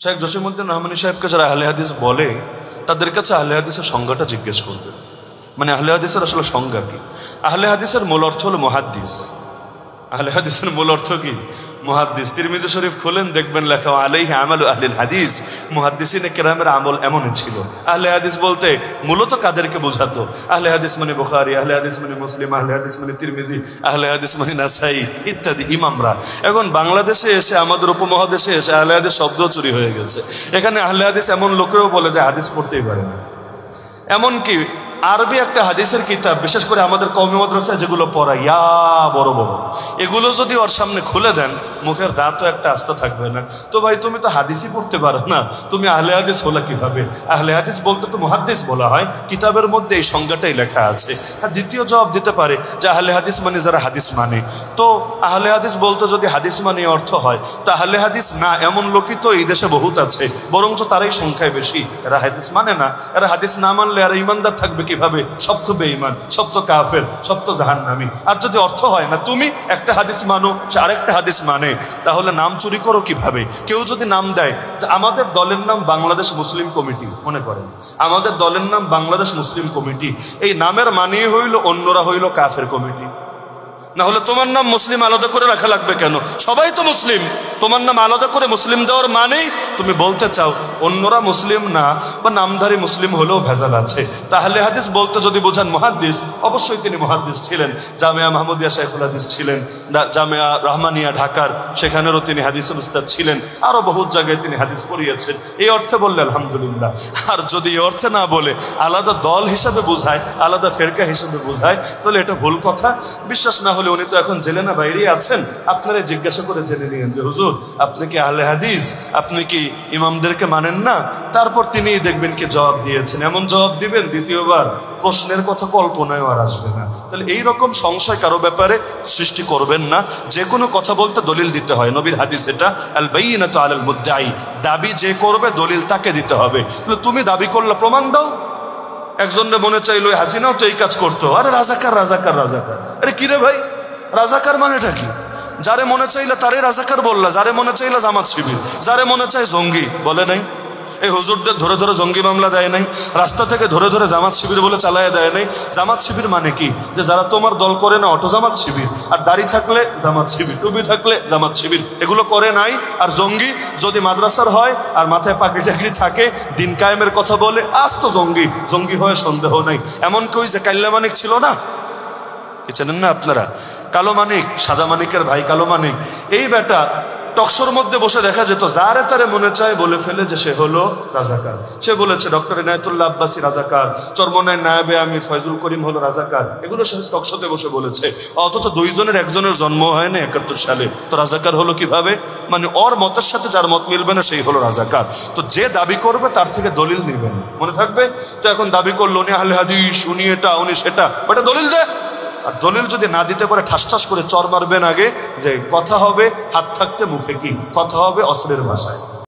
শেখ জসিমউদ্দিন রহমানী সাহেবকে যারা আহলে হাদিস বলে তাদের কাছে আহলে হাদিসের সংজ্ঞাটা জিজ্ঞেস করবে। মানে আহলে হাদিসের আসলে সংজ্ঞা কি? আহলে হাদিসের মূল অর্থ হলো মুহাদ্দিস। আহলে হাদিসের মূল অর্থ কি? মুহাদ্দিস। তিরমিজি শরীফ খোলেন, দেখবেন লেখা আলাইহি আমালু আহলিল হাদিস। মুহাদ্দিসিনে কেরামের আমল এমনই ছিল। আহলে হাদিস বলতে মূলত কাদেরকে বোঝাতো? আহলে হাদিস মানে বুখারী, আহলে হাদিস মানে মুসলিম, আহলে হাদিস মানে তিরমিজি, আহলে হাদিস মানে নাসাই ইত্যাদি ইমামরা। এখন বাংলাদেশে এসে, আমাদের উপমহাদেশে এসে আহলে হাদিস শব্দ চুরি হয়ে গেছে। এখানে আহলে হাদিস এমন লোকেও বলে যে হাদিস পড়তেই পারে না। এমনকি আরবি একটা হাদিসের কিতাব, বিশেষ করে আমাদের কওমি মাদ্রাসায় যেগুলো পড়ায় ইয়া বড় বড়, এগুলো যদি ওর সামনে খুলে দেন মুখের দাঁতও একটা আস্থা থাকবে না। তো ভাই তুমি তো হাদিসই পড়তে পারো না, তুমি আহলে হাদিস হলা কিভাবে? আহলে হাদিস বলতে তো মুহাদ্দিস বলা হয়, কিতাবের মধ্যে এই সংজ্ঞাটাই লেখা আছে। আর দ্বিতীয় জবাব দিতে পারে যে আহলে হাদিস মানে যারা হাদিস মানে। তো আহলে হাদিস বলতে যদি হাদিস মানে অর্থ হয়, তো আহলে হাদিস না এমন লোকই তো এই দেশে বহুত আছে, বরঞ্চ তারাই সংখ্যায় বেশি। এরা হাদিস মানে না। এরা হাদিস না মানলে এরা ইমানদার থাকবে কিভাবে? সব তো বেঈমান, সব তো কাফের, সব তো জাহান্নামী। আর যদি অর্থ হয় না তুমি একটা হাদিস মানো, সে আরেকটা হাদিস মানে, তাহলে নাম চুরি করো কিভাবে? কেউ যদি নাম দেয়, আমাদের দলের নাম বাংলাদেশ মুসলিম কমিটি, মনে করেন আমাদের দলের নাম বাংলাদেশ মুসলিম কমিটি, এই নামের মানেই হইল অন্যরা হইল কাফের কমিটি। না হলে তোমার নাম মুসলিম আলাদা করে রাখা লাগবে কেন? সবাই তো মুসলিম, তোমার নাম আলাদা করে মুসলিম দেওয়ার মানেই তুমি বলতে চাও অন্যরা মুসলিম না, বা নামধারী মুসলিম হলেও ভেজাল আছে। তাহলে হাদিস বলতে যদি বোঝান মুহাদ্দিস, অবশ্যই তিনি মুহাদ্দিস ছিলেন। জামিয়া মাহমুদিয়া শাইখুল হাদিস ছিলেন, জামিয়া রহমানিয়া ঢাকার, সেখানেরও তিনি হাদিসের উস্তাদ ছিলেন। আরো বহুত জায়গায় তিনি হাদিস পড়িয়েছেন। এই অর্থে বললে আলহামদুলিল্লাহ। আর যদি এই অর্থে না বলে আলাদা দল হিসাবে বোঝায়, আলাদা ফেরকা হিসাবে বোঝায়, তাহলে এটা ভুল কথা। বিশ্বাস না হলে উনি তো এখন জেলে না বাইরে আছেন, আপনারা জিজ্ঞাসা করে জেনে নিয়েন যে হুজুর আপনি কি আহলে হাদিস, আপনি কি ইমামদেরকে মানেন না? তারপর তিনি দেখবেন কি জবাব দিয়েছেন। এমন জবাব দিবেন দ্বিতীয়বার প্রশ্নের কথা কল্পনায় আর আসবে না। তাহলে এইরকম সংশয় কারো ব্যাপারে সৃষ্টি করবেন না। যে কোনো কথা বলতে দলিল দিতে হয়, নবীর হাদিস এটা, আল বাইয়িনাতু আলাল মুদ্দাই, দাবি যে করবে দলিল তাকে দিতে হবে। তাহলে তুমি দাবি করলে প্রমাণ দাও। একজনের মনে চাইলো হাসিনাও তো এই কাজ করতো, আরে রাজাকার রাজাকার রাজাকার, আরে কিরে ভাই রাজাকার মানেটা কি? যারে মনে চাইলে তারে রাজাকার বললা, যারে মনে চাইলে জামাত শিবির, যারে মনে চাই জঙ্গি বলে নাই। এই হুজুরদের ধরে ধরে জঙ্গি মামলা দেয় নাই, রাস্তা থেকে ধরে ধরে জামাত শিবির বলে চালায় দেয় নাই। জামাত শিবির মানে কি? যে যারা তোমার দল করে না অটো জামাত শিবির, আর দাড়ি থাকলে জামাত শিবির, টুপি থাকলে জামাত শিবির, এগুলো করে নাই। আর জঙ্গি যদি মাদ্রাসার হয় আর মাথায় পাগড়ি টাগড়ি থাকে, দিন কায়েমের কথা বলে, আজ তো জঙ্গি, জঙ্গি হয়ে সন্দেহ নাই। এমন কেউ যে কাল্লা মানিক ছিল না, চেনেন না আপনারা? কালো মানিক, সাদা মানিকের ভাই কালো মানিক, এই বেটা টকশোর মধ্যে বসে দেখা যেত যারে তারে মনে চায় বলে ফেলে যে সে হলো রাজাকার। সে বলেছে ডক্টর ইনায়েতুল্লাহ আব্বাসী রাজাকার, চরমনায় নায়েবে আমির ফয়জুল করিম হলো রাজাকার, এগুলো সে টকশোতে বসে বলেছে। অথচ দুইজনের একজনের জন্ম হয় না 71 সালে, তো রাজাকার হলো কিভাবে? মানে ওর মতের সাথে যার মত মিলবে না সেই হলো রাজাকার। তো যে দাবি করবে তার থেকে দলিল নেবেন, মনে থাকবে। তো এখন দাবি করলো উনি আহলে হাদিস, উনি এটা উনি সেটা, ওটা দলিল দে। আর দলিল যদি না দিতে পারে ঠাস ঠাস করে চর মারবেন আগে, যে কথা হবে হাত থাকতে মুখে কি, কথা হবে অস্ত্রের ভাষায়।